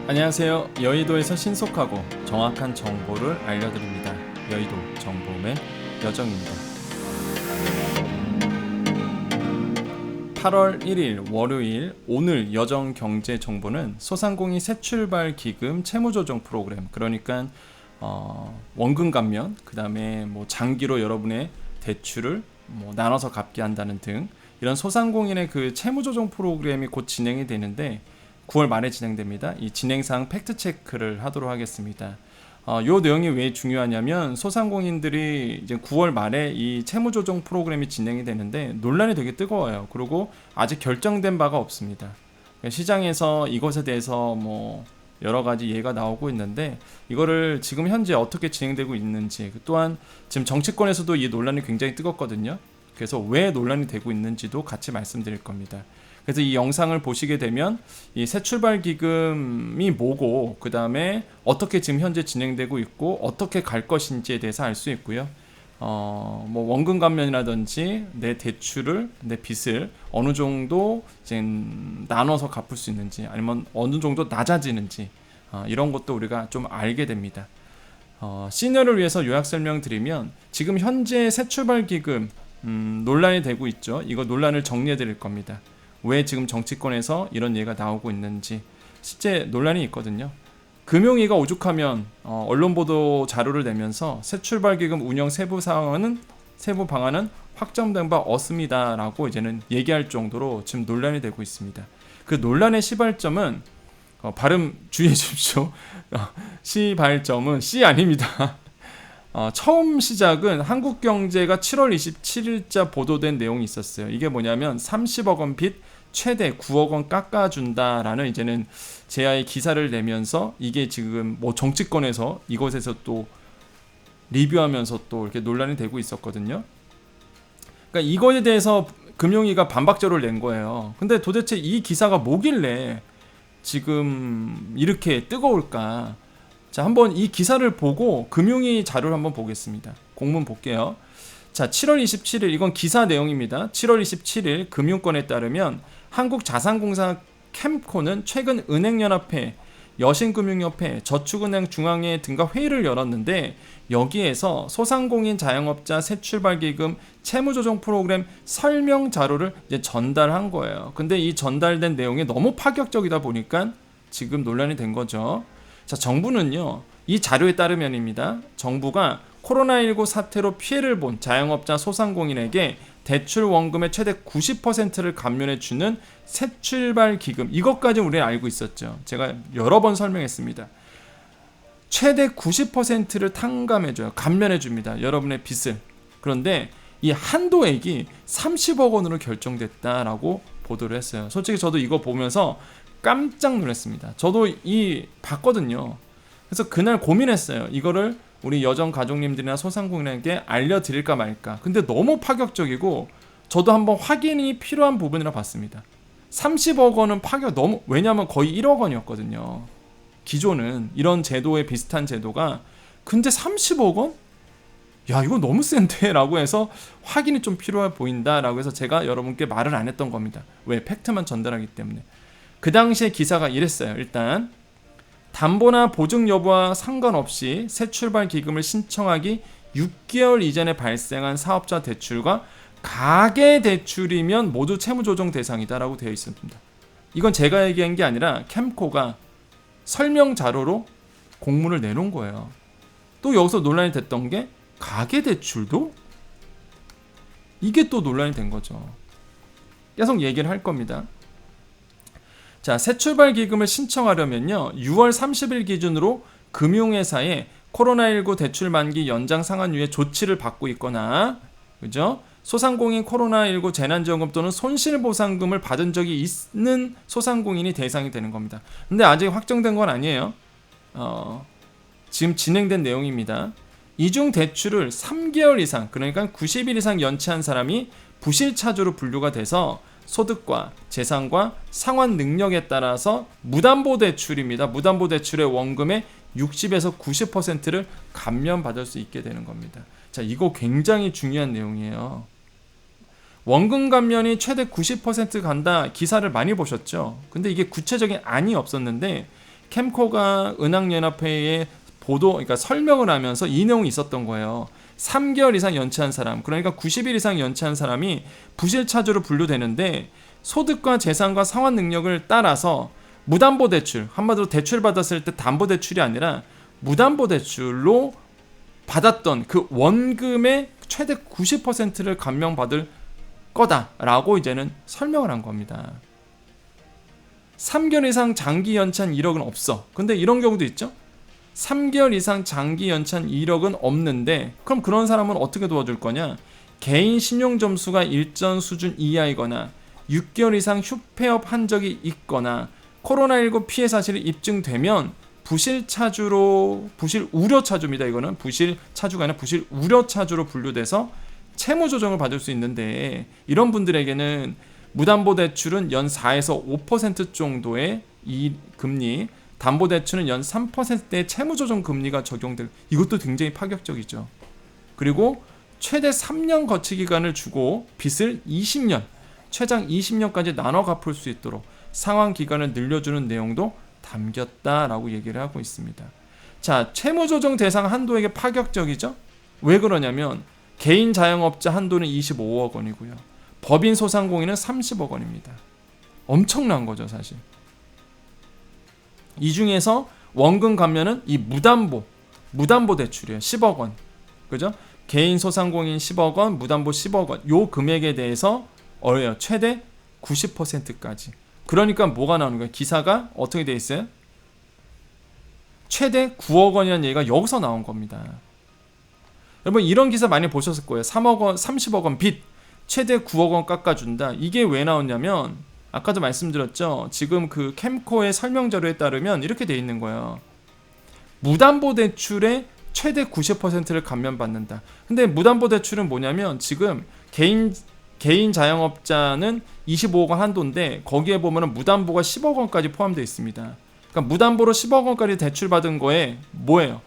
안녕하세요. 여의도에서 신속하고 정확한 정보를 알려드립니다. 여의도 정보맨 여정입니다. 8월 1일 월요일 오늘 여정 경제 정보는 소상공인 새출발 기금 채무조정 프로그램, 그러니까 원금 감면, 그 다음에 장기로 여러분의 대출을 나눠서 갚게 한다는 등 이런 소상공인의 그 채무조정 프로그램이 곧 진행이 되는데 9월 말에 진행됩니다. 이 진행상 팩트 체크를 하도록 하겠습니다. 이 내용이 왜 중요하냐면 소상공인들이 이제 9월 말에 이 채무조정 프로그램이 진행이 되는데 논란이 되게 뜨거워요. 그리고 아직 결정된 바가 없습니다. 시장에서 이것에 대해서 여러 가지 예가 나오고 있는데 이거를 지금 현재 어떻게 진행되고 있는지, 또한 지금 정치권에서도 이 논란이 굉장히 뜨겁거든요. 그래서 왜 논란이 되고 있는지도 같이 말씀드릴 겁니다. 그래서 이 영상을 보시게 되면 이 새출발 기금이 뭐고, 그 다음에 어떻게 지금 현재 진행되고 있고 어떻게 갈 것인지에 대해서 알 수 있고요. 원금 감면이라든지 내 대출을, 내 빚을 어느 정도 이제 나눠서 갚을 수 있는지, 아니면 어느 정도 낮아지는지, 이런 것도 우리가 좀 알게 됩니다. 시니어를 위해서 요약 설명드리면 지금 현재 새출발 기금 논란이 되고 있죠. 이거 논란을 정리해 드릴 겁니다. 왜 지금 정치권에서 이런 얘기가 나오고 있는지 실제 논란이 있거든요. 금융위가 오죽하면 언론 보도 자료를 내면서 새출발기금 운영 세부 방안은 확정된 바 없습니다라고 이제는 얘기할 정도로 지금 논란이 되고 있습니다. 그 논란의 시발점은 발음 주의해 주십시오. 시발점은 C 아닙니다. 처음 시작은 한국경제가 7월 27일자 보도된 내용이 있었어요. 이게 뭐냐면 30억 원 빚 최대 9억 원 깎아준다라는 이제는 제아의 기사를 내면서 이게 지금 정치권에서 이것에서 또 리뷰하면서 또 이렇게 논란이 되고 있었거든요. 그러니까 이거에 대해서 금융위가 반박자료를 낸 거예요. 근데 도대체 이 기사가 뭐길래 지금 이렇게 뜨거울까? 자, 한번 이 기사를 보고 금융위 자료를 한번 보겠습니다. 공문 볼게요. 자, 7월 27일 이건 기사 내용입니다. 7월 27일 금융권에 따르면 한국자산공사 캠코는 최근 은행연합회, 여신금융협회, 저축은행 중앙회 등과 회의를 열었는데 여기에서 소상공인 자영업자 새출발기금 채무조정 프로그램 설명 자료를 이제 전달한 거예요. 근데 이 전달된 내용이 너무 파격적이다 보니까 지금 논란이 된 거죠. 자, 정부는요, 이 자료에 따르면입니다. 정부가 코로나19 사태로 피해를 본 자영업자 소상공인에게 대출 원금의 최대 90%를 감면해주는 새출발 기금, 이것까지 우리는 알고 있었죠. 제가 여러 번 설명했습니다. 최대 90%를 탕감해줘요. 감면해줍니다. 여러분의 빚을. 그런데 이 한도액이 30억 원으로 결정됐다라고 보도를 했어요. 솔직히 저도 이거 보면서 깜짝 놀랐습니다. 저도 봤거든요. 그래서 그날 고민했어요. 이거를 우리 여정 가족님들이나 소상공인에게 알려드릴까 말까. 근데 너무 파격적이고 저도 한번 확인이 필요한 부분이라 봤습니다. 30억 원은 왜냐하면 거의 1억 원이었거든요. 기존은 이런 제도에 비슷한 제도가. 근데 30억 원? 야, 이거 너무 센데? 라고 해서 확인이 좀 필요해 보인다 라고 해서 제가 여러분께 말을 안 했던 겁니다. 왜? 팩트만 전달하기 때문에. 그 당시에 기사가 이랬어요. 일단 담보나 보증 여부와 상관없이 새출발 기금을 신청하기 6개월 이전에 발생한 사업자 대출과 가계 대출이면 모두 채무조정 대상이다라고 되어 있습니다. 이건 제가 얘기한 게 아니라 캠코가 설명 자료로 공문을 내놓은 거예요. 또 여기서 논란이 됐던 게 가계 대출도? 이게 또 논란이 된 거죠. 계속 얘기를 할 겁니다. 자, 새출발 기금을 신청하려면요, 6월 30일 기준으로 금융회사에 코로나19 대출 만기 연장 상환 유예 조치를 받고 있거나, 그죠? 소상공인 코로나19 재난지원금 또는 손실보상금을 받은 적이 있는 소상공인이 대상이 되는 겁니다. 근데 아직 확정된 건 아니에요. 지금 진행된 내용입니다. 이중 대출을 3개월 이상, 그러니까 90일 이상 연체한 사람이 부실차주로 분류가 돼서 소득과 재산과 상환 능력에 따라서 무담보대출입니다. 무담보대출의 원금의 60에서 90%를 감면받을 수 있게 되는 겁니다. 자, 이거 굉장히 중요한 내용이에요. 원금 감면이 최대 90% 간다 기사를 많이 보셨죠. 근데 이게 구체적인 안이 없었는데 캠코가 은행연합회에 그러니까 설명을 하면서 이 내용이 있었던 거예요. 3개월 이상 연체한 사람, 그러니까 90일 이상 연체한 사람이 부실차주로 분류되는데 소득과 재산과 상환 능력을 따라서 무담보대출, 한마디로 대출 받았을 때 담보대출이 아니라 무담보대출로 받았던 그 원금의 최대 90%를 감면받을 거다라고 이제는 설명을 한 겁니다. 3개월 이상 장기 연체한 1억은 없어. 근데 이런 경우도 있죠. 3개월 이상 장기 연체한 1억은 없는데 그럼 그런 사람은 어떻게 도와줄 거냐? 개인 신용 점수가 일정 수준 이하이거나 6개월 이상 휴폐업 한 적이 있거나 코로나19 피해 사실이 입증되면 부실 우려 차주입니다. 이거는 부실 차주가 아니라 부실 우려 차주로 분류돼서 채무 조정을 받을 수 있는데 이런 분들에게는 무담보대출은 연 4에서 5% 정도의 이 금리, 담보대출은 연 3%의 채무조정 금리가 적용될, 이것도 굉장히 파격적이죠. 그리고 최대 3년 거치 기간을 주고 빚을 20년, 최장 20년까지 나눠 갚을 수 있도록 상환 기간을 늘려주는 내용도 담겼다라고 얘기를 하고 있습니다. 자, 채무조정 대상 한도에게 파격적이죠? 왜 그러냐면 개인 자영업자 한도는 25억 원이고요. 법인 소상공인은 30억 원입니다. 엄청난 거죠, 사실. 이 중에서 원금 감면은 이 무담보 대출이에요. 10억 원. 그죠? 개인 소상공인 10억 원, 무담보 10억 원. 요 금액에 대해서 최대 90%까지. 그러니까 뭐가 나오는 거예요? 기사가 어떻게 돼 있어요? 최대 9억 원이라는 얘기가 여기서 나온 겁니다. 여러분 이런 기사 많이 보셨을 거예요. 3억 원, 30억 원 빚 최대 9억 원 깎아준다. 이게 왜 나왔냐면 아까도 말씀드렸죠. 지금 그 캠코의 설명 자료에 따르면 이렇게 돼 있는 거예요. 무담보대출의 최대 90%를 감면받는다. 근데 무담보대출은 뭐냐면 지금 개인 자영업자는 25억 원 한도인데 거기에 보면은 무담보가 10억 원까지 포함되어 있습니다. 그러니까 무담보로 10억 원까지 대출받은 거에 뭐예요?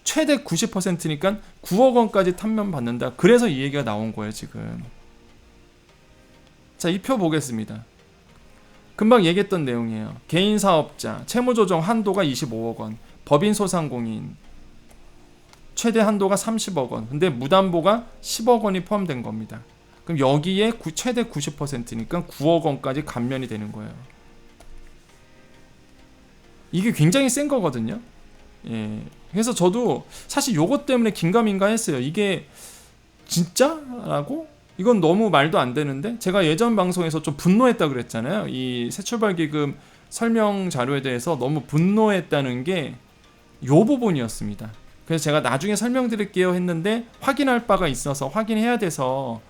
최대 90%니까 9억 원까지 탐면받는다. 그래서 이 얘기가 나온 거예요, 지금. 자, 이 표 보겠습니다. 금방 얘기했던 내용이에요. 개인 사업자, 채무조정 한도가 25억 원, 법인 소상공인, 최대 한도가 30억 원, 근데 무담보가 10억 원이 포함된 겁니다. 그럼 여기에 최대 90%니까 9억 원까지 감면이 되는 거예요. 이게 굉장히 센 거거든요. 예. 그래서 저도 사실 요것 때문에 긴가민가 했어요. 이게 진짜라고? 이건 너무 말도 안 되는데? 제가 예전 방송에서 좀 분노했다 그랬잖아요. 이 새출발기금 설명 자료에 대해서 너무 분노했다는 게 요 부분이었습니다. 그래서 제가 나중에 설명드릴게요 했는데 확인할 바가 있어서 확인해야 돼서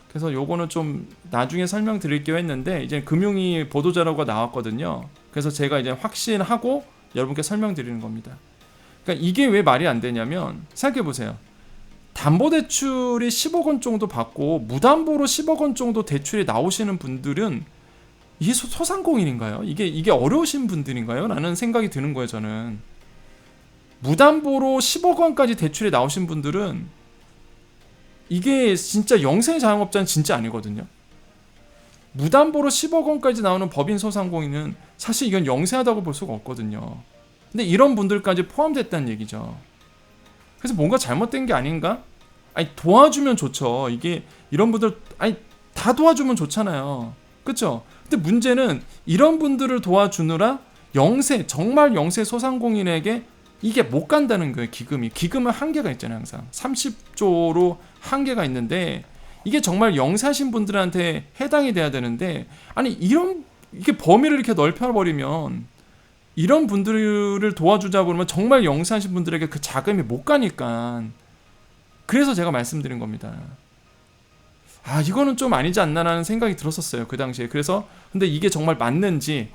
그래서 요거는 좀 나중에 설명드릴게요 했는데 이제 금융위 보도자료가 나왔거든요. 그래서 제가 이제 확신하고 여러분께 설명드리는 겁니다. 그러니까 이게 왜 말이 안 되냐면 생각해보세요. 담보대출이 10억 원 정도 받고 무담보로 10억 원 정도 대출이 나오시는 분들은 이게 소상공인인가요? 이게 어려우신 분들인가요? 라는 생각이 드는 거예요, 저는. 무담보로 10억 원까지 대출이 나오신 분들은 이게 진짜 영세 자영업자는 진짜 아니거든요. 무담보로 10억 원까지 나오는 법인 소상공인은 사실 이건 영세하다고 볼 수가 없거든요. 근데 이런 분들까지 포함됐다는 얘기죠. 그래서 뭔가 잘못된 게 아닌가? 아니 도와주면 좋죠. 이게 이런 분들 다 도와주면 좋잖아요. 그렇죠? 근데 문제는 이런 분들을 도와주느라 정말 영세 소상공인에게 이게 못 간다는 거예요. 기금은 한계가 있잖아요. 항상 30조로 한계가 있는데 이게 정말 영세하신 분들한테 해당이 돼야 되는데 아니 이게 범위를 이렇게 넓혀버리면 이런 분들을 도와주자 그러면 정말 영세하신 분들에게 그 자금이 못 가니까 그래서 제가 말씀드린 겁니다. 이거는 좀 아니지 않나라는 생각이 들었었어요. 그 당시에. 그래서 근데 이게 정말 맞는지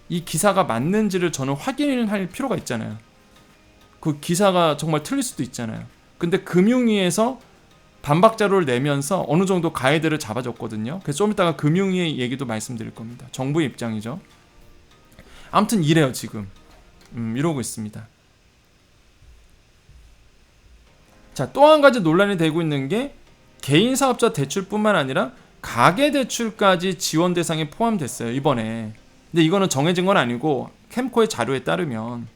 이 기사가 맞는지를 저는 확인할 필요가 있잖아요. 그 기사가 정말 틀릴 수도 있잖아요. 근데 금융위에서 반박 자료를 내면서 어느 정도 가이드를 잡아줬거든요. 그래서 좀 이따가 금융위의 얘기도 말씀드릴 겁니다. 정부의 입장이죠. 아무튼 이래요 지금. 이러고 있습니다. 자, 또 한 가지 논란이 되고 있는 게 개인 사업자 대출뿐만 아니라 가계 대출까지 지원 대상에 포함됐어요. 이번에 근데 이거는 정해진 건 아니고 캠코의 자료에 따르면.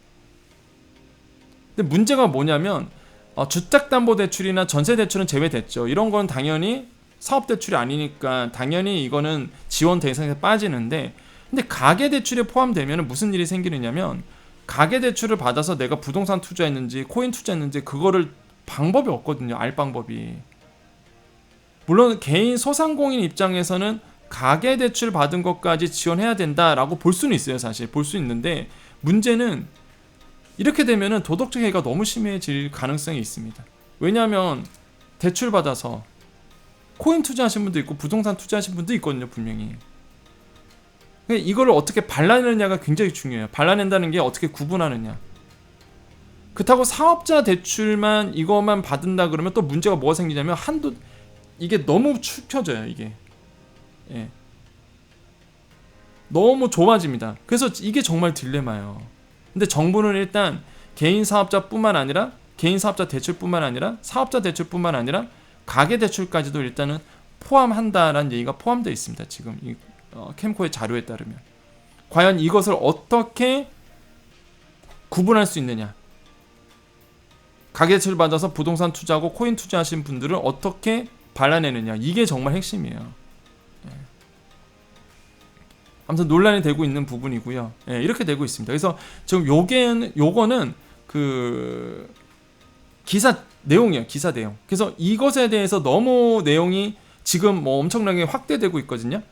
근데 문제가 뭐냐면 주택담보대출이나 전세대출은 제외됐죠. 이런 건 당연히 사업대출이 아니니까 당연히 이거는 지원 대상에서 빠지는데, 근데 가계대출에 포함되면 무슨 일이 생기느냐면, 가계대출을 받아서 내가 부동산 투자했는지 코인 투자했는지 그거를 방법이 없거든요. 알 방법이. 물론 개인 소상공인 입장에서는 가계대출 받은 것까지 지원해야 된다라고 볼 수는 있어요. 사실 볼 수 있는데, 문제는 이렇게 되면은 도덕적 해이가 너무 심해질 가능성이 있습니다. 왜냐하면 대출 받아서 코인 투자하신 분도 있고 부동산 투자하신 분도 있거든요. 분명히. 이거를 어떻게 발라내느냐가 굉장히 중요해요. 발라낸다는 게 어떻게 구분하느냐. 그렇다고 사업자 대출만 이것만 받는다 그러면 또 문제가 뭐가 생기냐면, 한도 이게 너무 축혀져요. 이게 너무 좁아집니다. 그래서 이게 정말 딜레마예요. 근데 정부는 일단 개인 사업자뿐만 아니라 개인 사업자 대출뿐만 아니라 사업자 대출뿐만 아니라 가계 대출까지도 일단은 포함한다라는 얘기가 포함되어 있습니다. 지금 이 캠코의 자료에 따르면. 과연 이것을 어떻게 구분할 수 있느냐, 가계대출 받아서 부동산 투자하고 코인 투자하신 분들을 어떻게 발라내느냐, 이게 정말 핵심이에요. 아무튼 논란이 되고 있는 부분이고요. 이렇게 되고 있습니다. 그래서 지금 요거는 그 기사 내용이에요. 기사 내용. 그래서 이것에 대해서 너무 내용이 지금 뭐 엄청나게 확대되고 있거든요.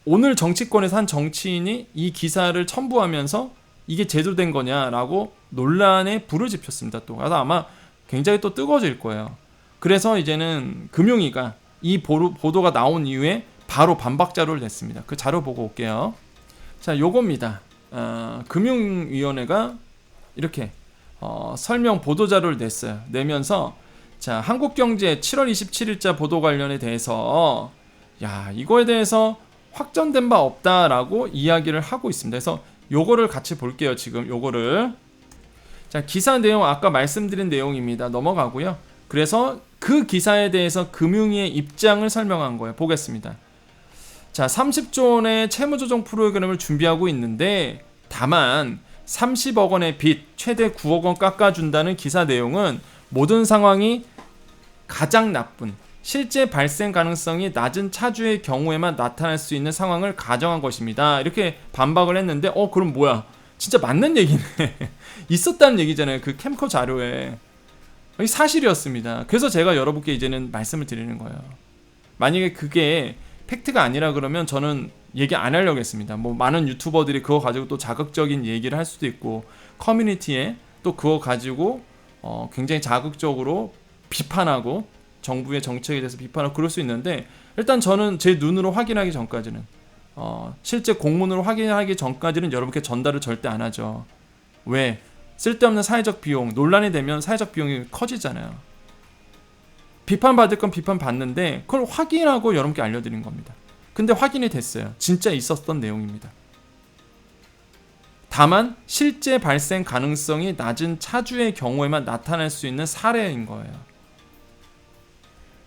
오늘 정치권에서 한 정치인이 이 기사를 첨부하면서 이게 제도된 거냐라고 논란에 불을 지폈습니다. 또 그래서 아마 굉장히 또 뜨거워질 거예요. 그래서 이제는 금융위가 이 보도가 나온 이후에 바로 반박 자료를 냈습니다. 그 자료 보고 올게요. 자, 요겁니다. 금융위원회가 이렇게 설명 보도 자료를 냈어요. 내면서 자, 한국경제 7월 27일자 보도 관련에 대해서 이거에 대해서 확정된 바 없다라고 이야기를 하고 있습니다. 그래서 요거를 같이 볼게요. 지금 요거를. 자, 기사 내용 아까 말씀드린 내용입니다. 넘어가고요. 그래서 그 기사에 대해서 금융위의 입장을 설명한 거예요. 보겠습니다. 자, 30조 원의 채무조정 프로그램을 준비하고 있는데, 다만 30억 원의 빚 최대 9억 원 깎아준다는 기사 내용은 모든 상황이 가장 나쁜, 실제 발생 가능성이 낮은 차주의 경우에만 나타날 수 있는 상황을 가정한 것입니다. 이렇게 반박을 했는데, 그럼 뭐야? 진짜 맞는 얘기네. 있었다는 얘기잖아요. 그 캠코 자료에. 사실이었습니다. 그래서 제가 여러분께 이제는 말씀을 드리는 거예요. 만약에 그게 팩트가 아니라 그러면 저는 얘기 안 하려고 했습니다. 뭐 많은 유튜버들이 그거 가지고 또 자극적인 얘기를 할 수도 있고, 커뮤니티에 또 그거 가지고 굉장히 자극적으로 비판하고 정부의 정책에 대해서 비판하고 그럴 수 있는데, 일단 저는 제 눈으로 확인하기 전까지는 실제 공문으로 확인하기 전까지는 여러분께 전달을 절대 안 하죠. 왜? 쓸데없는 사회적 비용, 논란이 되면 사회적 비용이 커지잖아요. 비판받을 건 비판받는데 그걸 확인하고 여러분께 알려드린 겁니다. 근데 확인이 됐어요. 진짜 있었던 내용입니다. 다만 실제 발생 가능성이 낮은 차주의 경우에만 나타날 수 있는 사례인 거예요.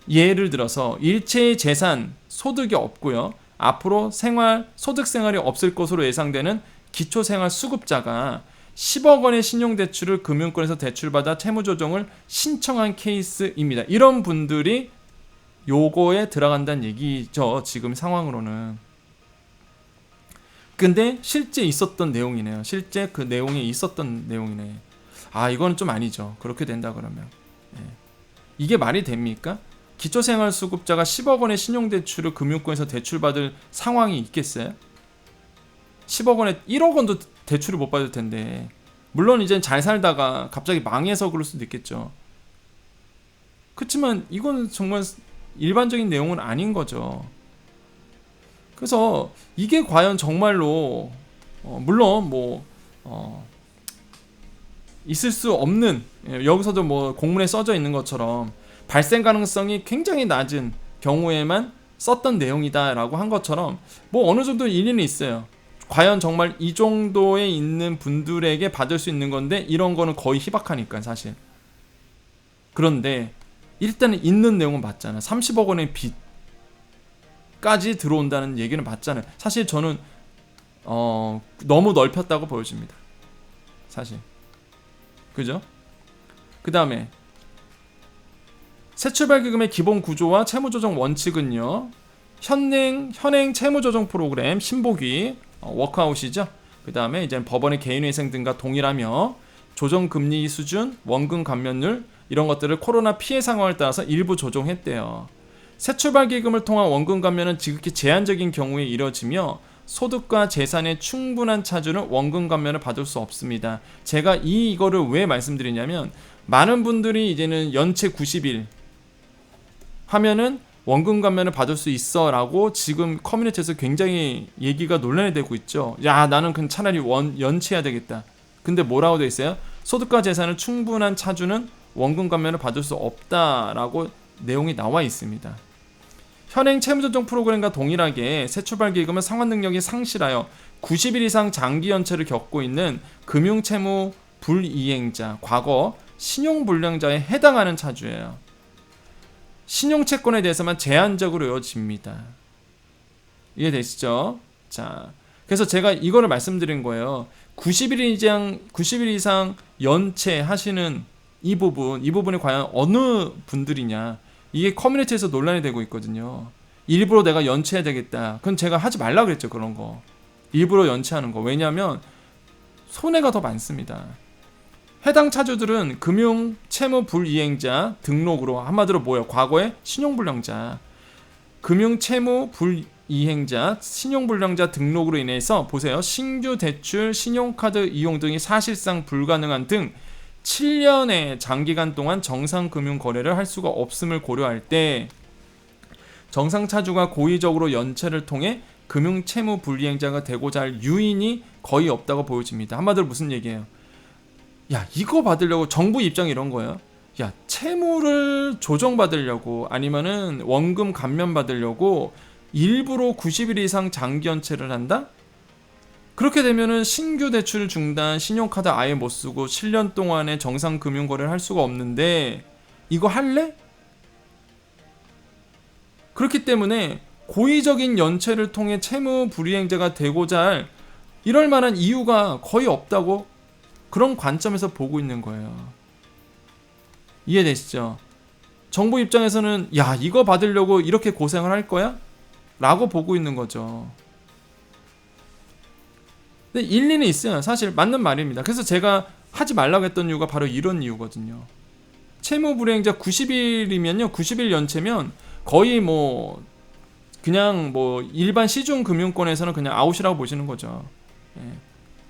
예를 들어서 일체의 재산, 소득이 없고요. 앞으로 소득 생활이 없을 것으로 예상되는 기초생활수급자가 10억 원의 신용대출을 금융권에서 대출받아 채무조정을 신청한 케이스입니다. 이런 분들이 요거에 들어간다는 얘기죠. 지금 상황으로는. 근데 실제 있었던 내용이네요. 실제 그 내용이 있었던 내용이네. 이건 좀 아니죠. 그렇게 된다 그러면. 이게 말이 됩니까? 기초생활수급자가 10억 원의 신용대출을 금융권에서 대출받을 상황이 있겠어요? 10억 원에 1억 원도 대출을 못 받을 텐데. 물론 이제 잘 살다가 갑자기 망해서 그럴 수도 있겠죠. 그렇지만 이건 정말 일반적인 내용은 아닌 거죠. 그래서 이게 과연 정말로 물론 뭐 있을 수 없는, 여기서도 뭐 공문에 써져 있는 것처럼 발생 가능성이 굉장히 낮은 경우에만 썼던 내용이다라고 한 것처럼 뭐 어느 정도 일리는 있어요. 과연 정말 이 정도에 있는 분들에게 받을 수 있는 건데 이런 거는 거의 희박하니까 사실. 그런데 일단은 있는 내용은 맞잖아. 30억 원의 빚까지 들어온다는 얘기는 맞잖아요. 사실 저는 너무 넓혔다고 보여집니다. 사실. 그죠? 그 다음에 새출발기금의 기본 구조와 채무조정 원칙은요, 현행 채무조정 프로그램 신보기 워크아웃이죠. 그 다음에 이제 법원의 개인회생 등과 동일하며 조정금리 수준, 원금 감면율 이런 것들을 코로나 피해 상황을 따라서 일부 조정했대요. 새출발기금을 통한 원금 감면은 지극히 제한적인 경우에 이뤄지며 소득과 재산의 충분한 차주는 원금 감면을 받을 수 없습니다. 제가 이거를 왜 말씀드리냐면, 많은 분들이 이제는 연체 90일 하면은 원금 감면을 받을 수 있어 라고 지금 커뮤니티에서 굉장히 얘기가 논란이 되고 있죠. 야, 나는 그냥 차라리 연체해야 되겠다. 근데 뭐라고 돼 있어요? 소득과 재산을 충분한 차주는 원금 감면을 받을 수 없다라고 내용이 나와 있습니다. 현행 채무조정 프로그램과 동일하게 새출발기금은 상환 능력이 상실하여 90일 이상 장기 연체를 겪고 있는 금융채무 불이행자, 과거 신용불량자에 해당하는 차주예요. 신용채권에 대해서만 제한적으로 이어집니다. 이해되시죠? 자, 그래서 제가 이거를 말씀드린 거예요. 90일 이상 연체하시는 이 부분이 과연 어느 분들이냐, 이게 커뮤니티에서 논란이 되고 있거든요. 일부러 내가 연체해야 되겠다. 그건 제가 하지 말라 그랬죠. 그런 거 일부러 연체하는 거. 왜냐하면 손해가 더 많습니다. 해당 차주들은 금융 채무 불이행자 등록으로, 한마디로 뭐예요? 과거에 신용불량자, 금융 채무 불이행자, 신용불량자 등록으로 인해서 보세요. 신규 대출, 신용카드 이용 등이 사실상 불가능한 등 7년의 장기간 동안 정상금융 거래를 할 수가 없음을 고려할 때 정상차주가 고의적으로 연체를 통해 금융 채무 불이행자가 되고자 할 유인이 거의 없다고 보여집니다. 한마디로 무슨 얘기예요? 야, 이거 받으려고, 정부 입장이 이런 거예요. 야, 채무를 조정받으려고 아니면은 원금 감면 받으려고 일부러 90일 이상 장기 연체를 한다? 그렇게 되면은 신규 대출 중단, 신용카드 아예 못 쓰고 7년 동안에 정상 금융 거래를 할 수가 없는데 이거 할래? 그렇기 때문에 고의적인 연체를 통해 채무 불이행자가 되고자 할 이럴 만한 이유가 거의 없다고, 그런 관점에서 보고 있는 거예요. 이해되시죠? 정부 입장에서는 야, 이거 받으려고 이렇게 고생을 할 거야? 라고 보고 있는 거죠. 근데 일리는 있어요. 사실 맞는 말입니다. 그래서 제가 하지 말라고 했던 이유가 바로 이런 이유거든요. 채무 불이행자 90일이면요, 90일 연체면 거의 그냥 일반 시중 금융권에서는 그냥 아웃이라고 보시는 거죠. 예.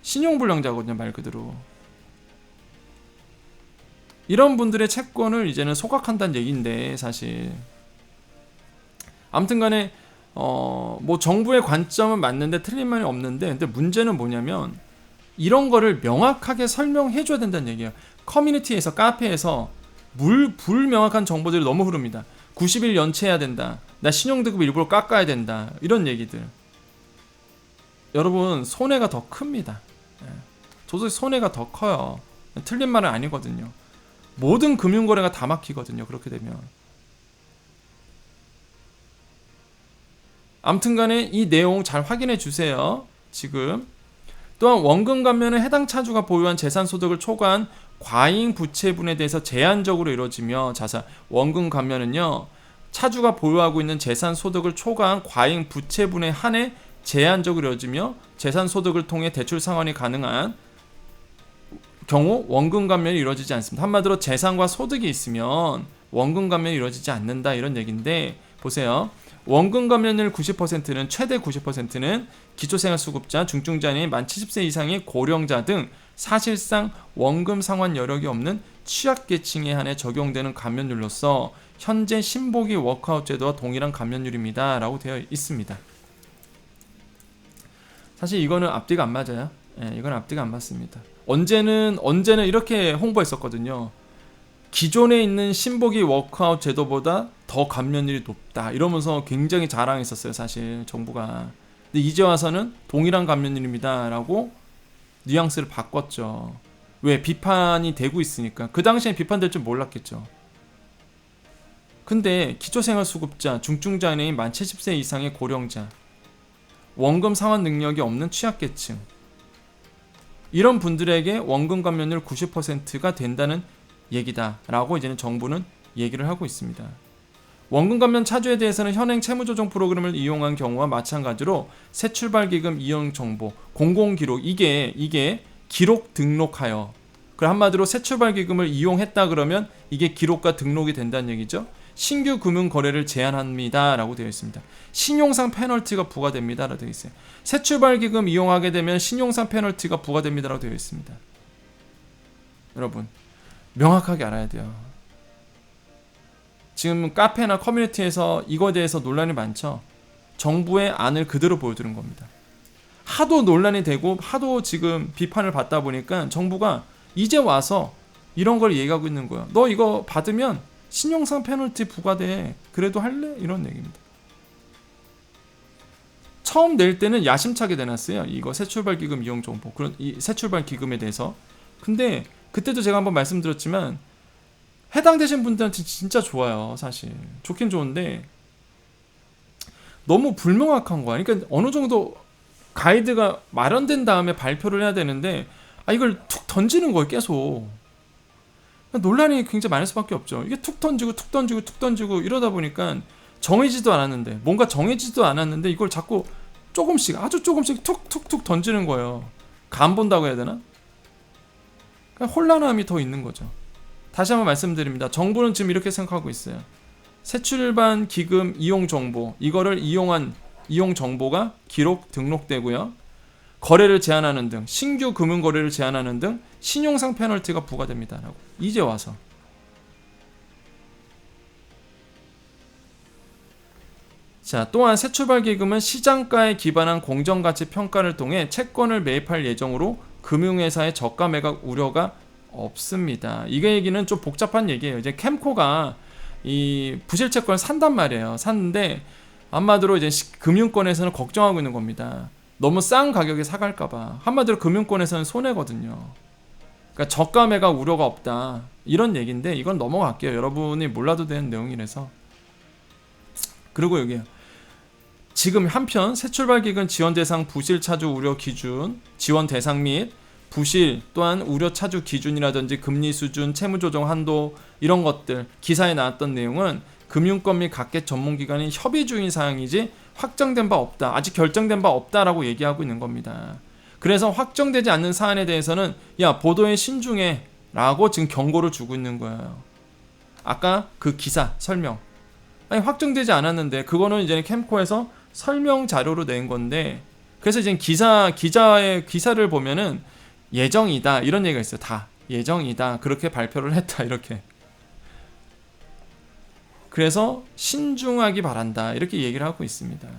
신용불량자거든요, 말 그대로. 이런 분들의 채권을 이제는 소각한다는 얘기인데, 사실 아무튼간에 정부의 관점은 맞는데 틀린 말이 없는데, 근데 문제는 뭐냐면 이런 거를 명확하게 설명해 줘야 된다는 얘기예요. 커뮤니티에서, 카페에서 불명확한 정보들이 너무 흐릅니다. 90일 연체해야 된다, 나 신용등급 일부러 깎아야 된다, 이런 얘기들. 여러분, 손해가 더 큽니다. 도저히 손해가 더 커요. 틀린 말은 아니거든요. 모든 금융거래가 다 막히거든요, 그렇게 되면. 아무튼간에 이 내용 잘 확인해 주세요. 지금 또한 원금 감면은 해당 차주가 보유한 재산 소득을 초과한 과잉 부채분에 대해서 제한적으로 이루어지며, 자사 원금 감면은요, 차주가 보유하고 있는 재산 소득을 초과한 과잉 부채분에 한해 제한적으로 이루어지며 재산 소득을 통해 대출 상환이 가능한 경우 원금 감면이 이루어지지 않습니다. 한마디로 재산과 소득이 있으면 원금 감면이 이루어지지 않는다, 이런 얘기인데, 보세요. 원금 감면율 90%는 최대 90%는 기초생활수급자, 중증장애인, 만 70세 이상의 고령자 등 사실상 원금 상환 여력이 없는 취약계층에 한해 적용되는 감면율로서 현재 신보기 워크아웃 제도와 동일한 감면율입니다 라고 되어 있습니다. 사실 이거는 앞뒤가 안 맞아요. 이건 앞뒤가 안 맞습니다. 언제는 이렇게 홍보했었거든요. 기존에 있는 신보기 워크아웃 제도보다 더 감면율이 높다, 이러면서 굉장히 자랑했었어요, 사실 정부가. 근데 이제 와서는 동일한 감면율입니다 라고 뉘앙스를 바꿨죠. 왜? 비판이 되고 있으니까. 그 당시엔 비판될 줄 몰랐겠죠. 근데 기초생활수급자, 중증장애인, 만 70세 이상의 고령자, 원금 상환 능력이 없는 취약계층, 이런 분들에게 원금 감면율 90%가 된다는 얘기다라고 이제는 정부는 얘기를 하고 있습니다. 원금 감면 차주에 대해서는 현행 채무조정 프로그램을 이용한 경우와 마찬가지로 새출발기금 이용 정보, 공공기록, 이게 기록 등록하여, 그 한마디로 새출발기금을 이용했다 그러면 이게 기록과 등록이 된다는 얘기죠. 신규 금융 거래를 제한합니다 라고 되어 있습니다. 신용상 페널티가 부과됩니다 라고 되어 있어요. 새출발기금 이용하게 되면 신용상 페널티가 부과됩니다 라고 되어 있습니다. 여러분 명확하게 알아야 돼요. 지금 카페나 커뮤니티에서 이거에 대해서 논란이 많죠. 정부의 안을 그대로 보여주는 겁니다. 하도 논란이 되고 하도 지금 비판을 받다 보니까 정부가 이제 와서 이런 걸 얘기하고 있는 거예요. 너 이거 받으면 신용상 페널티 부과돼. 그래도 할래? 이런 얘기입니다. 처음 낼 때는 야심차게 내놨어요. 이거 새출발기금 이용 정보, 그런 이 새출발기금에 대해서. 근데 그때도 제가 한번 말씀드렸지만 해당되신 분들한테 진짜 좋아요. 사실 좋긴 좋은데 너무 불명확한 거야. 그러니까 어느 정도 가이드가 마련된 다음에 발표를 해야 되는데 이걸 툭 던지는 거예요. 계속 논란이 굉장히 많을 수밖에 없죠. 이게 툭 던지고 이러다 보니까 정해지도 않았는데, 뭔가 정해지도 않았는데 이걸 자꾸 조금씩, 아주 조금씩 툭툭툭 던지는 거예요. 간 본다고 해야 되나? 그러니까 혼란함이 더 있는 거죠. 다시 한번 말씀드립니다. 정부는 지금 이렇게 생각하고 있어요. 새출발 기금 이용 정보, 이거를 이용한 이용 정보가 기록 등록되고요. 거래를 제한하는 등, 신규 금융 거래를 제한하는 등 신용상 페널티가 부과됩니다라고. 이제 와서. 자, 또한 새출발 기금은 시장가에 기반한 공정가치 평가를 통해 채권을 매입할 예정으로 금융회사의 저가 매각 우려가 없습니다. 이게 얘기는 좀 복잡한 얘기예요. 이제 캠코가 이 부실채권을 산단 말이에요. 샀는데 한마디로 이제 금융권에서는 걱정하고 있는 겁니다. 너무 싼 가격에 사갈까봐. 한마디로 금융권에서는 손해거든요. 그러니까 저가 매각 우려가 없다. 이런 얘기인데 이건 넘어갈게요. 여러분이 몰라도 되는 내용이라서. 그리고 여기요. 지금 한편 새출발기금 지원 대상 부실 차주 우려 기준, 지원 대상 및 부실 또한 우려 차주 기준이라든지 금리 수준, 채무 조정 한도 이런 것들 기사에 나왔던 내용은 금융권 및 각계 전문기관이 협의 중인 사항이지 확정된 바 없다. 아직 결정된 바 없다라고 얘기하고 있는 겁니다. 그래서 확정되지 않는 사안에 대해서는 야 보도에 신중해 라고 지금 경고를 주고 있는 거예요. 아까 그 기사 설명 확정되지 않았는데 그거는 이제 캠코에서 설명 자료로 낸 건데 그래서 이제 기자의 기사를 보면은 예정이다 이런 얘기가 있어요. 다 예정이다 그렇게 발표를 했다 이렇게. 그래서 신중하기 바란다 이렇게 얘기를 하고 있습니다.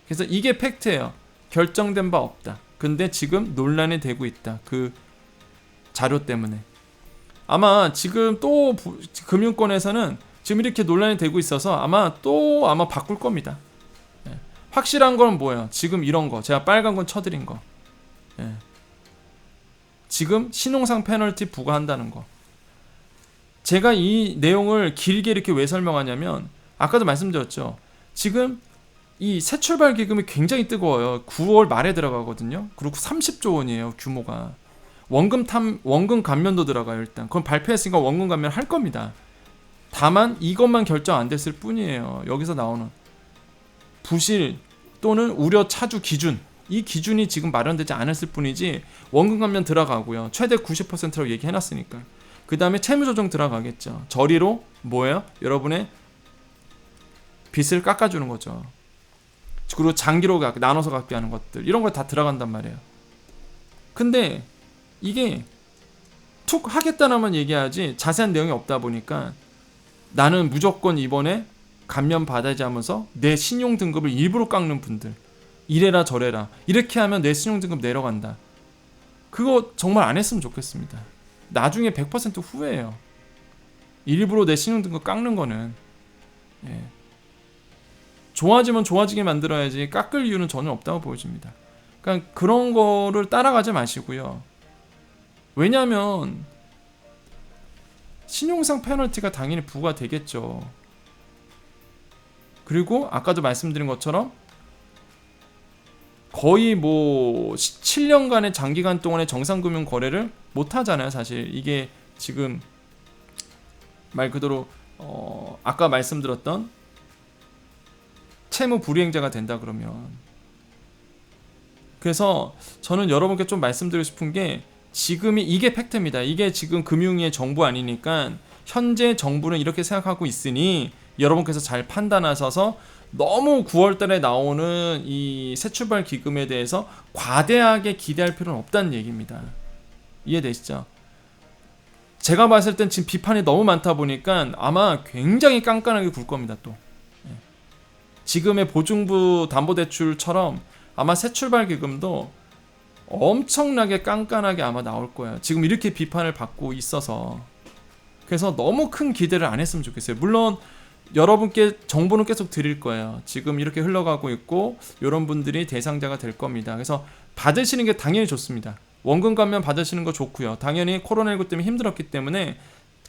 그래서 이게 팩트예요. 결정된 바 없다. 근데 지금 논란이 되고 있다. 그 자료 때문에. 아마 지금 또 금융권에서는 지금 이렇게 논란이 되고 있어서 아마 바꿀 겁니다. 예. 확실한 건 뭐예요? 지금 이런 거 제가 빨간 건 쳐드린 거. 예. 지금 신용상 페널티 부과한다는 거. 제가 이 내용을 길게 이렇게 왜 설명하냐면 아까도 말씀드렸죠. 지금 이 새출발 기금이 굉장히 뜨거워요. 9월 말에 들어가거든요. 그리고 30조 원이에요. 규모가. 원금 감면도 들어가요. 일단 그건 발표했으니까 원금 감면 할 겁니다. 다만 이것만 결정 안 됐을 뿐이에요. 여기서 나오는 부실 또는 우려 차주 기준, 이 기준이 지금 마련되지 않았을 뿐이지 원금 감면 들어가고요. 최대 90%라고 얘기해놨으니까. 그 다음에 채무조정 들어가겠죠. 저리로 뭐예요? 여러분의 빚을 깎아주는 거죠. 그리고 장기로 나눠서 갚게 하는 것들 이런 거 다 들어간단 말이에요. 근데 이게 툭 하겠다나만 얘기하지 자세한 내용이 없다 보니까 나는 무조건 이번에 감면 받아야지 하면서 내 신용 등급을 일부러 깎는 분들 이래라 저래라 이렇게 하면 내 신용 등급 내려간다. 그거 정말 안 했으면 좋겠습니다. 나중에 100% 후회해요. 일부러 내 신용 등급 깎는 거는. 예. 좋아지면 좋아지게 만들어야지 깎을 이유는 전혀 없다고 보여집니다. 그러니까 그런 거를 따라가지 마시고요. 왜냐하면 신용상 페널티가 당연히 부과되겠죠. 그리고 아까도 말씀드린 것처럼 거의 뭐 7년간의 장기간 동안의 정상금융 거래를 못 하잖아요. 사실 이게 지금 말 그대로 아까 말씀드렸던 채무 불이행자가 된다 그러면. 그래서 저는 여러분께 좀 말씀드리고 싶은 게 지금이 이게 팩트입니다. 이게 지금 금융위의 정부 아니니까 현재 정부는 이렇게 생각하고 있으니 여러분께서 잘 판단하셔서 너무 9월달에 나오는 이 새출발 기금에 대해서 과대하게 기대할 필요는 없다는 얘기입니다. 이해되시죠? 제가 봤을 땐 지금 비판이 너무 많다 보니까 아마 굉장히 깐깐하게 굴 겁니다. 또 지금의 보증부 담보대출처럼 아마 새출발 기금도 엄청나게 깐깐하게 아마 나올 거예요. 지금 이렇게 비판을 받고 있어서. 그래서 너무 큰 기대를 안 했으면 좋겠어요. 물론 여러분께 정보는 계속 드릴 거예요. 지금 이렇게 흘러가고 있고 이런 분들이 대상자가 될 겁니다. 그래서 받으시는 게 당연히 좋습니다. 원금 감면 받으시는 거 좋고요. 당연히 코로나19 때문에 힘들었기 때문에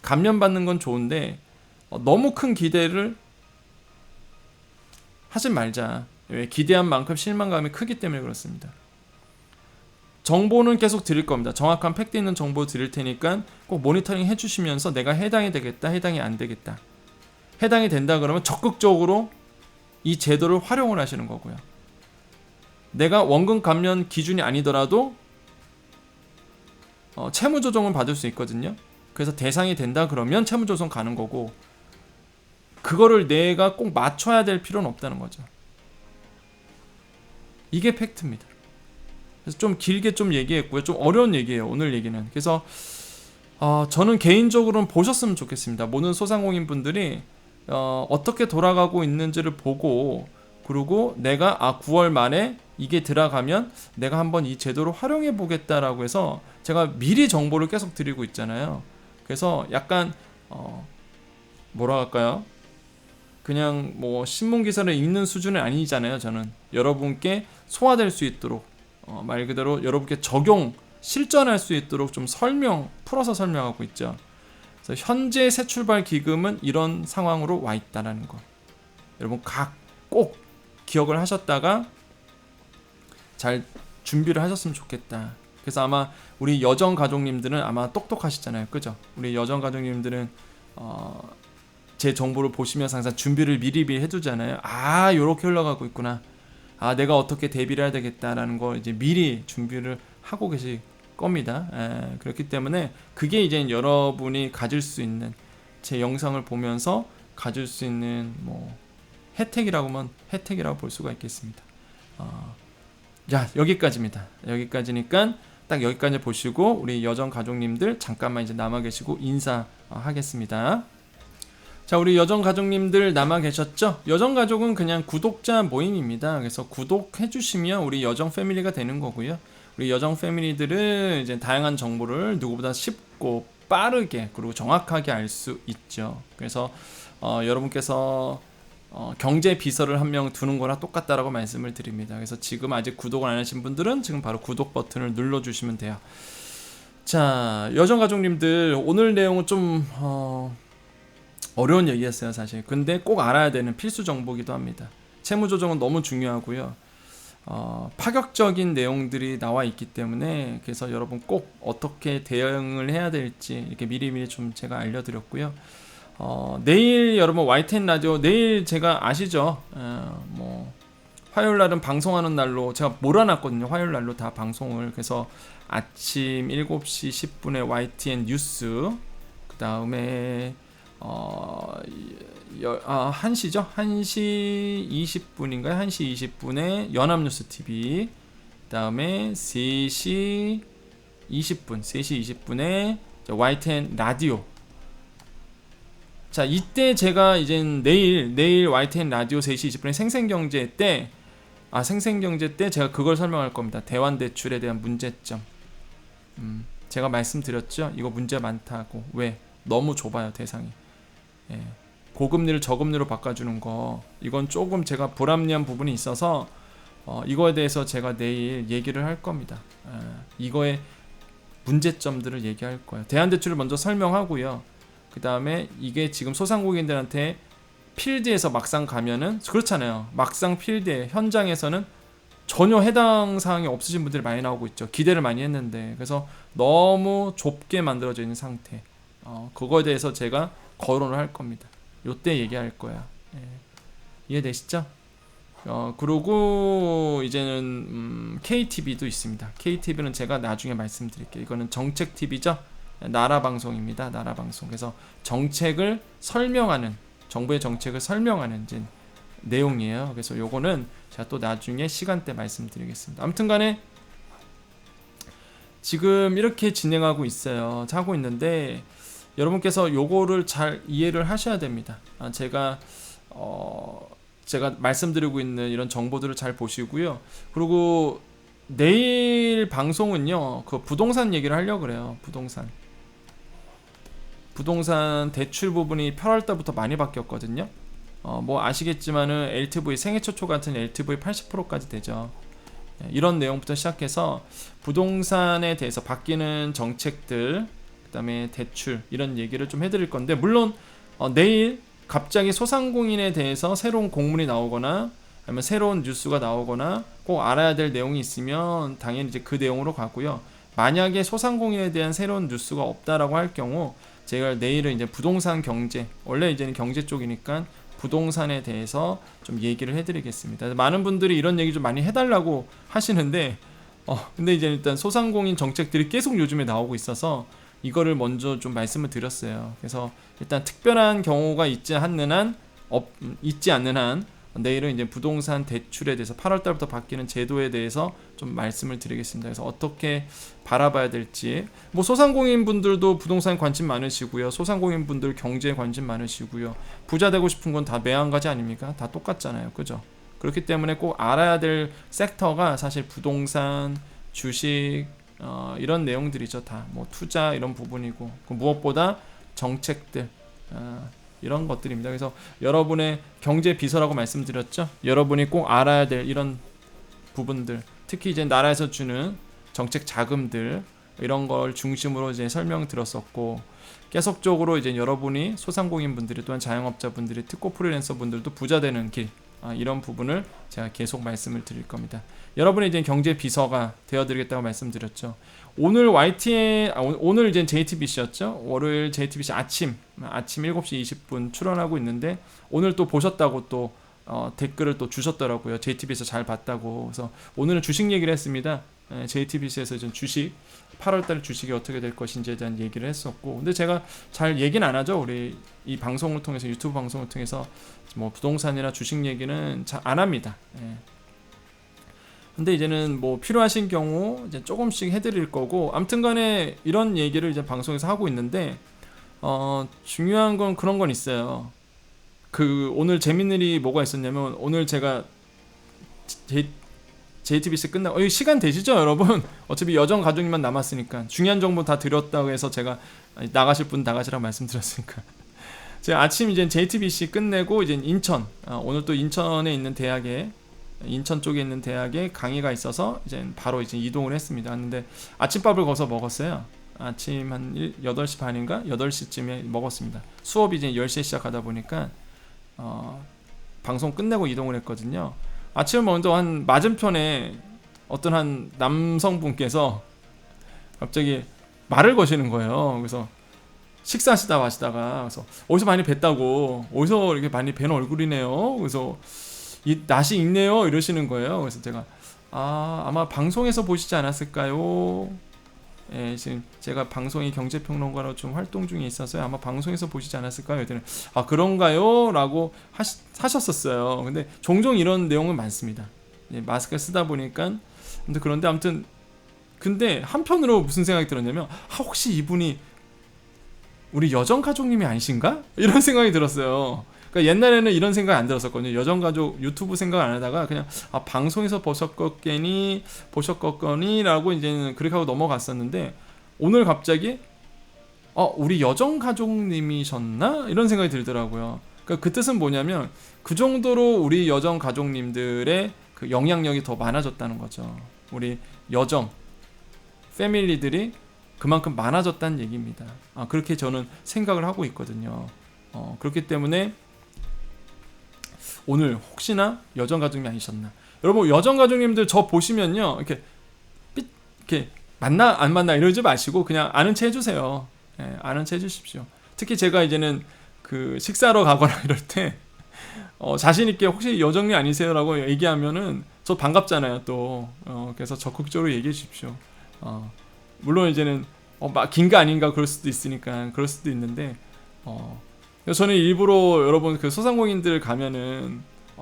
감면 받는 건 좋은데 너무 큰 기대를 하지 말자. 왜? 기대한 만큼 실망감이 크기 때문에 그렇습니다. 정보는 계속 드릴 겁니다. 정확한 팩트 있는 정보 드릴 테니까 꼭 모니터링 해주시면서 내가 해당이 되겠다, 해당이 안 되겠다. 해당이 된다 그러면 적극적으로 이 제도를 활용을 하시는 거고요. 내가 원금 감면 기준이 아니더라도 채무조정을 받을 수 있거든요. 그래서 대상이 된다 그러면 채무조정 가는 거고 그거를 내가 꼭 맞춰야 될 필요는 없다는 거죠. 이게 팩트입니다. 그래서 좀 길게 좀 얘기했고요. 좀 어려운 얘기예요. 오늘 얘기는. 그래서 저는 개인적으로는 보셨으면 좋겠습니다. 모든 소상공인 분들이 어떻게 돌아가고 있는지를 보고 그리고 내가 9월 말에 이게 들어가면 내가 한번 이 제도를 활용해 보겠다라고 해서 제가 미리 정보를 계속 드리고 있잖아요. 그래서 약간 뭐라 할까요? 그냥 뭐 신문 기사를 읽는 수준은 아니잖아요. 저는 여러분께 소화될 수 있도록 말 그대로 여러분께 적용 실전할 수 있도록 좀 풀어서 설명하고 있죠. 그래서 현재 새출발 기금은 이런 상황으로 와 있다라는 거. 여러분 꼭 기억을 하셨다가 잘 준비를 하셨으면 좋겠다. 그래서 아마 우리 여정 가족님들은 아마 똑똑하시잖아요. 그죠? 우리 여정 가족님들은 제 정보를 보시면서 항상 준비를 미리 해두잖아요. 요렇게 흘러가고 있구나. 내가 어떻게 대비를 해야 되겠다라는 거 이제 미리 준비를 하고 계실 겁니다. 그렇기 때문에 그게 이제 여러분이 가질 수 있는 제 영상을 보면서 가질 수 있는 뭐 혜택이라고 볼 수가 있겠습니다. 자, 여기까지입니다. 여기까지니까 딱 여기까지 보시고 우리 여정 가족님들 잠깐만 이제 남아 계시고 인사하겠습니다. 자, 우리 여정 가족님들 남아 계셨죠? 여정 가족은 그냥 구독자 모임입니다. 그래서 구독해 주시면 우리 여정 패밀리가 되는 거고요. 우리 여정 패밀리들은 이제 다양한 정보를 누구보다 쉽고 빠르게 그리고 정확하게 알 수 있죠. 그래서 여러분께서 경제 비서를 한 명 두는 거랑 똑같다라고 말씀을 드립니다. 그래서 지금 아직 구독을 안 하신 분들은 지금 바로 구독 버튼을 눌러주시면 돼요. 자, 여정 가족님들 오늘 내용은 좀 어려운 얘기였어요 사실. 근데 꼭 알아야 되는 필수 정보기도 합니다. 채무조정은 너무 중요하고요. 파격적인 내용들이 나와 있기 때문에 그래서 여러분 꼭 어떻게 대응을 해야 될지 이렇게 미리미리 좀 제가 알려드렸고요. 내일 여러분 YTN 라디오 내일 제가 아시죠? 뭐 화요일 날은 방송하는 날로 제가 몰아놨거든요. 화요일 날로 다 방송을. 그래서 아침 7시 10분에 YTN 뉴스, 그 다음에 1시죠? 1시 20분인가요? 1시 20분에 연합뉴스 TV, 그 다음에 3시 20분에 YTN 라디오. 자, 이때 제가 이제 내일 YTN 라디오 3시 20분에 생생경제 때 제가 그걸 설명할 겁니다. 대환대출에 대한 문제점. 제가 말씀드렸죠? 이거 문제 많다고. 왜? 너무 좁아요, 대상이. 고금리를 저금리로 바꿔주는 거, 이건 조금 제가 불합리한 부분이 있어서 이거에 대해서 제가 내일 얘기를 할 겁니다. 이거의 문제점들을 얘기할 거예요. 대환대출을 먼저 설명하고요. 그 다음에 이게 지금 소상공인들한테 필드에서 막상 가면은 그렇잖아요. 막상 필드에 현장에서는 전혀 해당 사항이 없으신 분들이 많이 나오고 있죠. 기대를 많이 했는데. 그래서 너무 좁게 만들어져 있는 상태. 그거에 대해서 제가 거론을 할 겁니다. 요때 얘기할 거야. 예. 이해되시죠? 그리고 이제는 KTV도 있습니다. KTV는 제가 나중에 말씀드릴게요. 이거는 정책TV죠. 나라 방송입니다. 나라 방송. 그래서 정책을 설명하는, 정부의 정책을 설명하는 이제 내용이에요. 그래서 요거는 제가 또 나중에 시간대 말씀드리겠습니다. 아무튼간에 지금 이렇게 진행하고 있어요. 하고 있는데 여러분께서 요거를 잘 이해를 하셔야 됩니다. 제가 말씀드리고 있는 이런 정보들을 잘 보시고요. 그리고 내일 방송은요, 그 부동산 얘기를 하려고 그래요. 부동산 대출 부분이 8월달부터 많이 바뀌었거든요. 뭐 아시겠지만은 LTV 생애 최초 같은 LTV 80%까지 되죠. 이런 내용부터 시작해서 부동산에 대해서 바뀌는 정책들, 그다음에 대출 이런 얘기를 좀 해드릴 건데, 물론 내일 갑자기 소상공인에 대해서 새로운 공문이 나오거나 아니면 새로운 뉴스가 나오거나 꼭 알아야 될 내용이 있으면 당연히 이제 그 내용으로 가고요. 만약에 소상공인에 대한 새로운 뉴스가 없다라고 할 경우 제가 내일은 이제 부동산 경제, 원래 이제는 경제 쪽이니까 부동산에 대해서 좀 얘기를 해드리겠습니다. 많은 분들이 이런 얘기 좀 많이 해달라고 하시는데 근데 이제 일단 소상공인 정책들이 계속 요즘에 나오고 있어서 이거를 먼저 좀 말씀을 드렸어요. 그래서 일단 특별한 경우가 있지 않는 한 내일은 이제 부동산 대출에 대해서 8월달부터 바뀌는 제도에 대해서 좀 말씀을 드리겠습니다. 그래서 어떻게 바라봐야 될지, 뭐 소상공인 분들도 부동산 관심 많으시고요, 소상공인 분들 경제에 관심 많으시고요, 부자 되고 싶은 건 다 매한가지 아닙니까? 다 똑같잖아요, 그죠? 그렇기 때문에 꼭 알아야 될 섹터가 사실 부동산, 주식, 이런 내용들이죠. 다 뭐 투자 이런 부분이고, 무엇보다 정책들, 이런 것들입니다. 그래서 여러분의 경제 비서라고 말씀드렸죠. 여러분이 꼭 알아야 될 이런 부분들, 특히 이제 나라에서 주는 정책 자금들, 이런 걸 중심으로 이제 설명드렸었고, 계속적으로 이제 여러분이 소상공인 분들이 또한 자영업자 분들이 특고 프리랜서 분들도 부자 되는 길, 이런 부분을 제가 계속 말씀을 드릴 겁니다. 여러분이 이제 경제 비서가 되어드리겠다고 말씀드렸죠. 오늘 오늘 이제 JTBC였죠. 월요일 JTBC 아침 7시 20분 출연하고 있는데, 오늘 또 보셨다고 또 댓글을 또 주셨더라고요. JTBC에서 잘 봤다고. 그래서 오늘은 주식 얘기를 했습니다. JTBC에서 이제 주식 8월달 주식이 어떻게 될 것인지에 대한 얘기를 했었고, 근데 제가 잘 얘기는 안 하죠. 우리 이 방송을 통해서, 유튜브 방송을 통해서 뭐 부동산이나 주식 얘기는 잘 안 합니다. 근데 이제는 뭐 필요하신 경우 이제 조금씩 해드릴 거고, 아무튼간에 이런 얘기를 이제 방송에서 하고 있는데, 중요한 건 그런 건 있어요. 오늘 재밌는 일이 뭐가 있었냐면, 오늘 제가 JTBC 끝나고, 시간 되시죠 여러분? 어차피 여정 가족님만 남았으니까 중요한 정보 다 드렸다고 해서 제가 나가실 분 나가시라고 말씀드렸으니까 제가 아침 이제 JTBC 끝내고 이제 인천, 오늘 또 인천에 있는 대학에, 인천 쪽에 있는 대학에 강의가 있어서 이제 바로 이제 이동을 했습니다. 근데 아침밥을 거기서 먹었어요. 아침 한 8시 반인가 8시쯤에 먹었습니다. 수업이 이제 10시에 시작하다 보니까 방송 끝내고 이동을 했거든요. 아침을 먹는데 한 맞은편에 어떤 한 남성분께서 갑자기 말을 거시는 거예요. 그래서 식사하시다 마시다가, 그래서 어디서 많이 뵀다고, 어디서 이렇게 많이 뵌 얼굴이네요. 그래서 이 낯이 있네요 이러시는 거예요. 그래서 제가 아마 방송에서 보시지 않았을까요? 지금 제가 방송의 경제평론가로 좀 활동 중에 있어서 아마 방송에서 보시지 않았을까요? 그랬더니 그런가요? 라고 하셨었어요. 근데 종종 이런 내용은 많습니다. 마스크를 쓰다 보니까. 그런데 아무튼, 근데 한편으로 무슨 생각이 들었냐면, 혹시 이분이 우리 여정가족님이 아니신가? 이런 생각이 들었어요. 그러니까 옛날에는 이런 생각이 안 들었었거든요. 여정가족 유튜브 생각 안 하다가 그냥 방송에서 보셨겠거니 라고 이제는 그렇게 하고 넘어갔었는데, 오늘 갑자기 우리 여정가족님이셨나? 이런 생각이 들더라고요. 그러니까 그 뜻은 뭐냐면, 그 정도로 우리 여정가족님들의 그 영향력이 더 많아졌다는 거죠. 우리 여정 패밀리들이 그만큼 많아졌다는 얘기입니다. 그렇게 저는 생각을 하고 있거든요. 그렇기 때문에 오늘 혹시나 여정가족이 아니셨나, 여러분 여정 가족님들 저 보시면요 이렇게 만나 안 만나 이러지 마시고 그냥 아는 체 해주세요. 예, 아는 체 해주십시오. 특히 제가 이제는 그 식사하러 가거나 이럴 때 자신 있게 혹시 여정님 아니세요라고 얘기하면은 저 반갑잖아요 또. 그래서 적극적으로 얘기해 주십시오. 물론 이제는 긴가 아닌가 그럴 수도 있으니까 그럴 수도 있는데 그래서 저는 일부러 여러분 그 소상공인들 가면은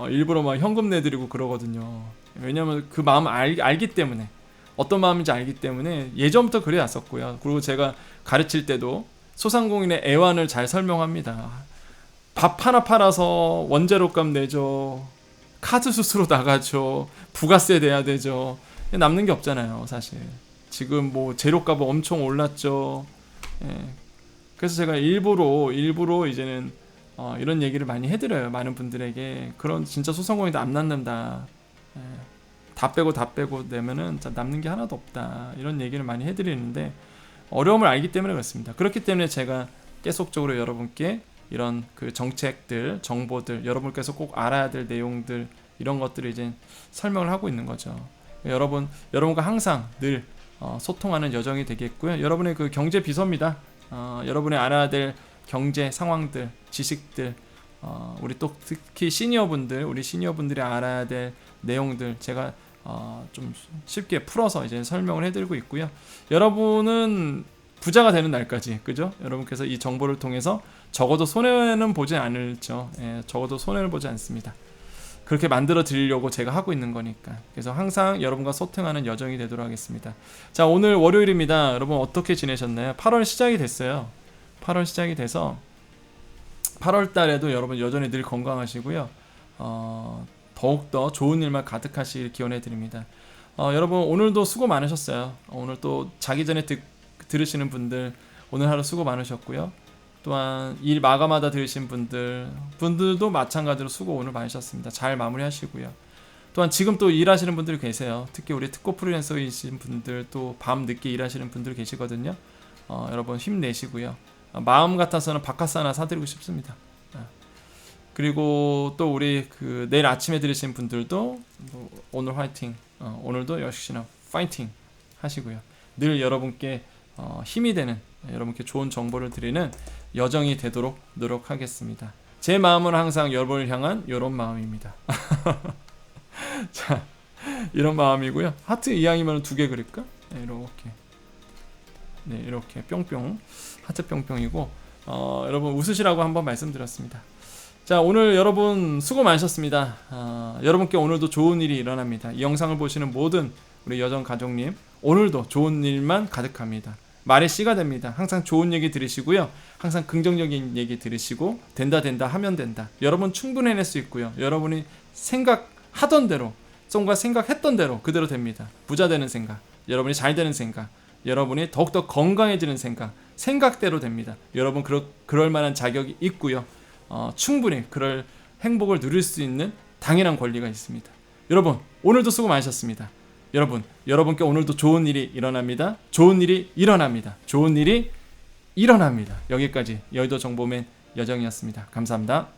일부러 막 현금 내드리고 그러거든요. 왜냐면 그 마음 알기 때문에 어떤 마음인지 알기 때문에 예전부터 그래 왔었고요. 그리고 제가 가르칠 때도 소상공인의 애환을 잘 설명합니다. 밥 하나 팔아서 원재료값 내죠. 카드 수수료 나가죠. 부가세 내야 되죠. 남는 게 없잖아요, 사실. 지금 뭐 재료값은 엄청 올랐죠. 예. 그래서 제가 일부러 이제는 이런 얘기를 많이 해드려요. 많은 분들에게. 그런 진짜 소상공인도 안 남는다. 예. 다 빼고 내면은 남는 게 하나도 없다. 이런 얘기를 많이 해드리는데 어려움을 알기 때문에 그렇습니다. 그렇기 때문에 제가 계속적으로 여러분께 이런 그 정책들, 정보들, 여러분께서 꼭 알아야 될 내용들 이런 것들을 이제 설명을 하고 있는 거죠. 여러분과 항상 늘 소통하는 여정이 되겠고요. 여러분의 그 경제 비서입니다. 여러분이 알아야 될 경제 상황들, 지식들, 우리 또 특히 우리 시니어분들이 알아야 될 내용들 제가 좀 쉽게 풀어서 이제 설명을 해드리고 있고요. 여러분은 부자가 되는 날까지, 그죠? 여러분께서 이 정보를 통해서 적어도 손해는 보지 않을죠. 예, 적어도 손해를 보지 않습니다. 그렇게 만들어 드리려고 제가 하고 있는 거니까. 그래서 항상 여러분과 소통하는 여정이 되도록 하겠습니다. 자, 오늘 월요일입니다. 여러분 어떻게 지내셨나요? 8월 시작이 됐어요. 8월 시작이 돼서 8월 달에도 여러분 여전히 늘 건강하시고요. 더욱더 좋은 일만 가득하시길 기원해 드립니다. 여러분 오늘도 수고 많으셨어요. 오늘 또 자기 전에 들으시는 분들 오늘 하루 수고 많으셨고요. 또한 일 마감하다 들으신 분들도 마찬가지로 수고 오늘 많으셨습니다. 잘 마무리하시고요. 또한 지금 또 일하시는 분들 계세요. 특히 우리 특고 프리랜서이신 분들 또 밤 늦게 일하시는 분들 계시거든요. 여러분 힘내시고요. 마음 같아서는 바카스 하나 사드리고 싶습니다. 그리고 또 우리 그 내일 아침에 들으신 분들도 오늘 화이팅, 오늘도 역시나 파이팅 하시고요. 늘 여러분께 힘이 되는, 여러분께 좋은 정보를 드리는 여정이 되도록 노력하겠습니다. 제 마음은 항상 여러분을 향한 이런 마음입니다. 자, 이런 마음이고요. 하트 이왕이면 2개 그릴까? 네, 이렇게. 네, 이렇게 뿅뿅 하트 뿅뿅이고 여러분 웃으시라고 한번 말씀드렸습니다. 자, 오늘 여러분 수고 많으셨습니다. 여러분께 오늘도 좋은 일이 일어납니다. 이 영상을 보시는 모든 우리 여정 가족님 오늘도 좋은 일만 가득합니다. 말의 씨가 됩니다. 항상 좋은 얘기 들으시고요. 항상 긍정적인 얘기 들으시고 된다 하면 된다. 여러분 충분히 해낼 수 있고요. 여러분이 생각하던 대로 생각했던 대로 그대로 됩니다. 부자 되는 생각, 여러분이 잘 되는 생각, 여러분이 더욱더 건강해지는 생각대로 됩니다. 여러분 그럴 만한 자격이 있고요. 충분히 그럴 행복을 누릴 수 있는 당연한 권리가 있습니다. 여러분 오늘도 수고 많으셨습니다. 여러분께 오늘도 좋은 일이 일어납니다. 좋은 일이 일어납니다. 좋은 일이 일어납니다. 여기까지 여의도 정보맨 여정이었습니다. 감사합니다.